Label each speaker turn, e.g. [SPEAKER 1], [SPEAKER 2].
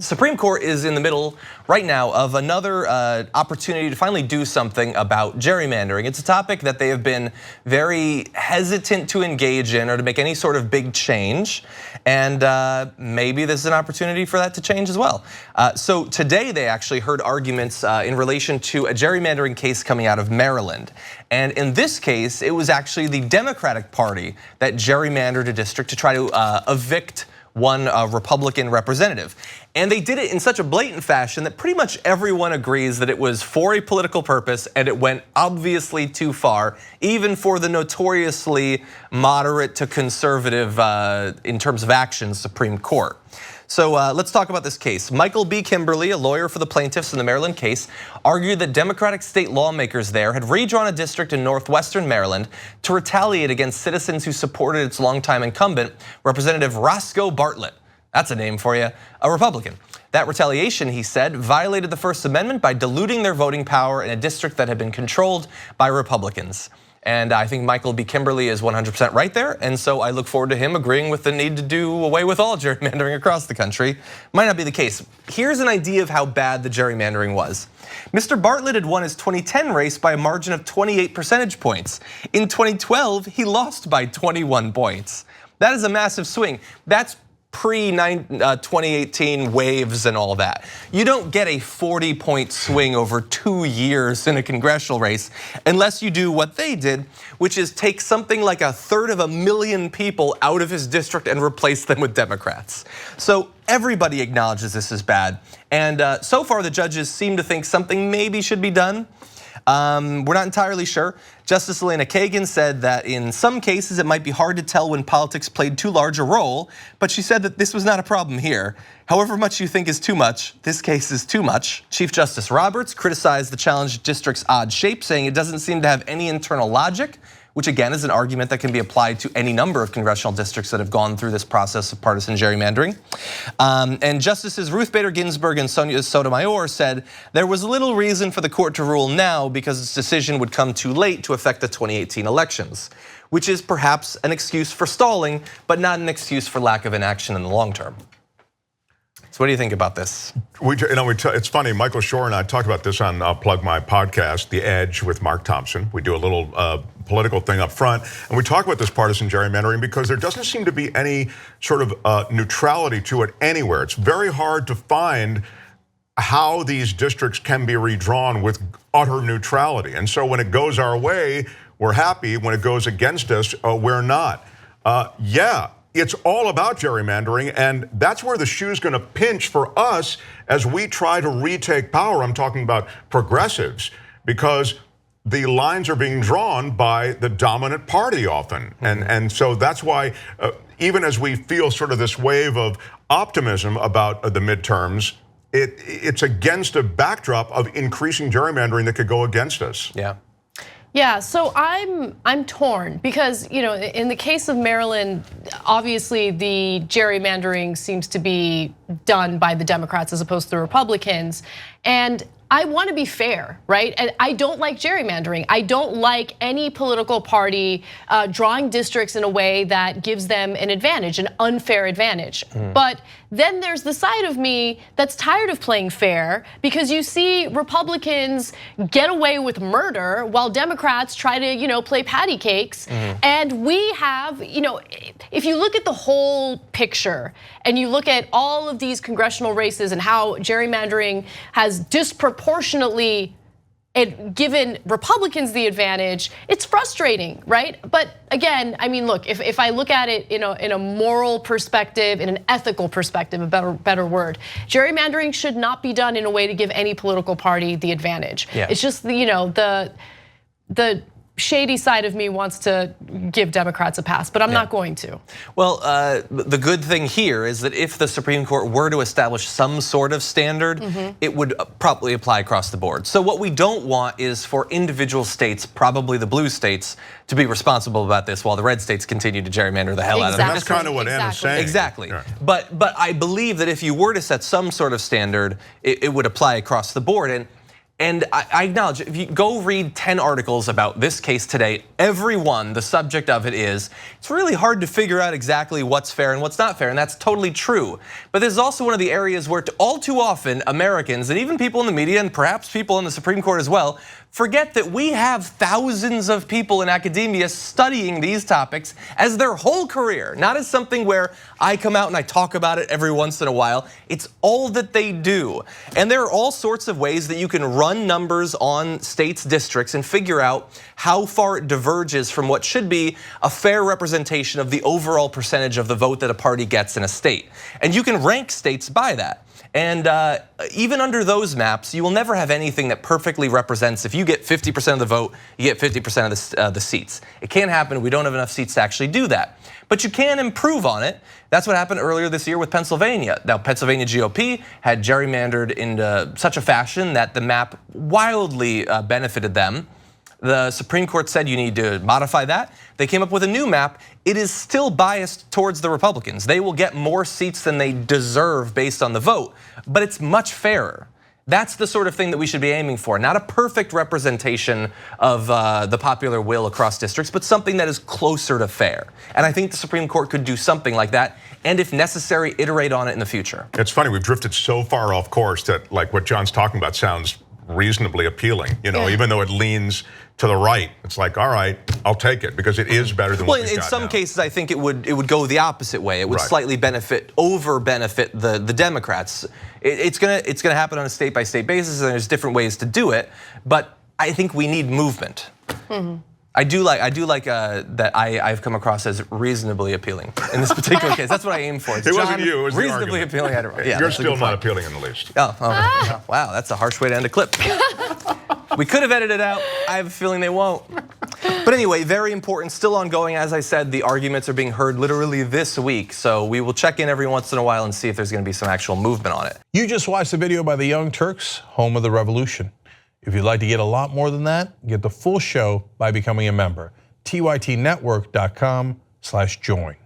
[SPEAKER 1] Supreme Court is in the middle right now of another opportunity to finally do something about gerrymandering. It's a topic that they have been very hesitant to engage in or to make any sort of big change. And maybe this is an opportunity for that to change as well. So today they actually heard arguments in relation to a gerrymandering case coming out of Maryland. And in this case, it was actually the Democratic Party that gerrymandered a district to try to evict one Republican representative. And they did it in such a blatant fashion that pretty much everyone agrees that it was for a political purpose and it went obviously too far, even for the notoriously moderate to conservative in terms of action Supreme Court. So let's talk about this case. Michael B. Kimberly, a lawyer for the plaintiffs in the Maryland case, argued that Democratic state lawmakers there had redrawn a district in northwestern Maryland to retaliate against citizens who supported its longtime incumbent, Representative Roscoe Bartlett. That's a name for you, a Republican. That retaliation, he said, violated the First Amendment by diluting their voting power in a district that had been controlled by Republicans. And I think Michael B. Kimberly is 100% right there. And so I look forward to him agreeing with the need to do away with all gerrymandering across the country. Might not be the case. Here's an idea of how bad the gerrymandering was. Mr. Bartlett had won his 2010 race by a margin of 28 percentage points. In 2012, he lost by 21 points. That is a massive swing. That's pre-2018 waves and all that. You don't get a 40-point swing over 2 years in a congressional race unless you do what they did, which is take something like 1/3 people out of his district and replace them with Democrats. So everybody acknowledges this is bad. And so far the judges seem to think something maybe should be done. We're not entirely sure. Justice Elena Kagan said that in some cases it might be hard to tell when politics played too large a role, but she said that this was not a problem here. However much you think is too much, this case is too much. Chief Justice Roberts criticized the challenged district's odd shape, saying it doesn't seem to have any internal logic, which again is an argument that can be applied to any number of congressional districts that have gone through this process of partisan gerrymandering. And Justices Ruth Bader Ginsburg and Sonia Sotomayor said there was little reason for the court to rule now because its decision would come too late to affect the 2018 elections, which is perhaps an excuse for stalling, but not an excuse for lack of inaction in the long term. So what do you think about this?
[SPEAKER 2] It's funny, Michael Shore and I talked about this on Plug My Podcast, The Edge with Mark Thompson. We do a little political thing up front, and we talk about this partisan gerrymandering because there doesn't seem to be any sort of neutrality to it anywhere. It's very hard to find how these districts can be redrawn with utter neutrality. And so when it goes our way, we're happy. When it goes against us, we're not. Yeah. It's all about gerrymandering, and that's where the shoe's gonna pinch for us as we try to retake power. I'm talking about progressives, because the lines are being drawn by the dominant party often. And so that's why, even as we feel sort of this wave of optimism about the midterms, it's against a backdrop of increasing gerrymandering that could go against us.
[SPEAKER 3] Yeah, so I'm torn because, in the case of Maryland, obviously the gerrymandering seems to be done by the Democrats as opposed to the Republicans. And I want to be fair, right? And I don't like gerrymandering. I don't like any political party drawing districts in a way that gives them an advantage, an unfair advantage. But then there's the side of me that's tired of playing fair because you see Republicans get away with murder while Democrats try to, play patty cakes. And we have, if you look at the whole picture and you look at all of these congressional races and how gerrymandering has disproportionately given Republicans the advantage, it's frustrating, right? But again, I mean, look, if I look at it in a moral perspective, in an ethical perspective, a better word, gerrymandering should not be done in a way to give any political party the advantage. It's just the shady side of me wants to give Democrats a pass, but I'm not going to.
[SPEAKER 1] Well, the good thing here is that if the Supreme Court were to establish some sort of standard, it would probably apply across the board. So what we don't want is for individual states, probably the blue states, to be responsible about this while the red states continue to gerrymander the hell out of it.
[SPEAKER 2] That's kind of what Anna's saying.
[SPEAKER 1] Exactly. But I believe that if you were to set some sort of standard, it would apply across the board. And And I acknowledge, if you go read 10 articles about this case today, every one, the subject of it is, it's really hard to figure out exactly what's fair and what's not fair, and that's totally true. But this is also one of the areas where all too often Americans, and even people in the media, and perhaps people in the Supreme Court as well, forget that we have thousands of people in academia studying these topics as their whole career, not as something where I come out and I talk about it every once in a while. It's all that they do. And there are all sorts of ways that you can run numbers on states' districts and figure out how far it diverges from what should be a fair representation of the overall percentage of the vote that a party gets in a state. And you can rank states by that. And even under those maps, you will never have anything that perfectly represents, if you get 50% of the vote, you get 50% of the seats. It can't happen. We don't have enough seats to actually do that. But you can improve on it. That's what happened earlier this year with Pennsylvania. Now, Pennsylvania GOP had gerrymandered into such a fashion that the map wildly benefited them. The Supreme Court said you need to modify that. They came up with a new map. It is still biased towards the Republicans. They will get more seats than they deserve based on the vote, but it's much fairer. That's the sort of thing that we should be aiming for. Not a perfect representation of the popular will across districts, but something that is closer to fair. And I think the Supreme Court could do something like that, and if necessary, iterate on it in the future.
[SPEAKER 2] It's funny, we've drifted so far off course that like what John's talking about sounds reasonably appealing, even though it leans to the right. It's like, all right, I'll take it because it is better than what we've got
[SPEAKER 1] in some
[SPEAKER 2] now.
[SPEAKER 1] cases, I think it would go the opposite way. It would slightly over benefit the Democrats. It's gonna happen on a state by state basis, and there's different ways to do it. But I think we need movement. I do like that I've come across as reasonably appealing in this particular case. That's what I aim for.
[SPEAKER 2] It wasn't you, it was the
[SPEAKER 1] reasonably appealing. Yeah,
[SPEAKER 2] you're still not appealing in the least.
[SPEAKER 1] Oh, wow, that's a harsh way to end a clip. We could have edited it out. I have a feeling they won't. But anyway, very important, still ongoing. As I said, the arguments are being heard literally this week. So we will check in every once in a while and see if there's gonna be some actual movement on it.
[SPEAKER 4] You just watched the video by the Young Turks, home of the revolution. If you'd like to get a lot more than that, get the full show by becoming a member. tytnetwork.com/join.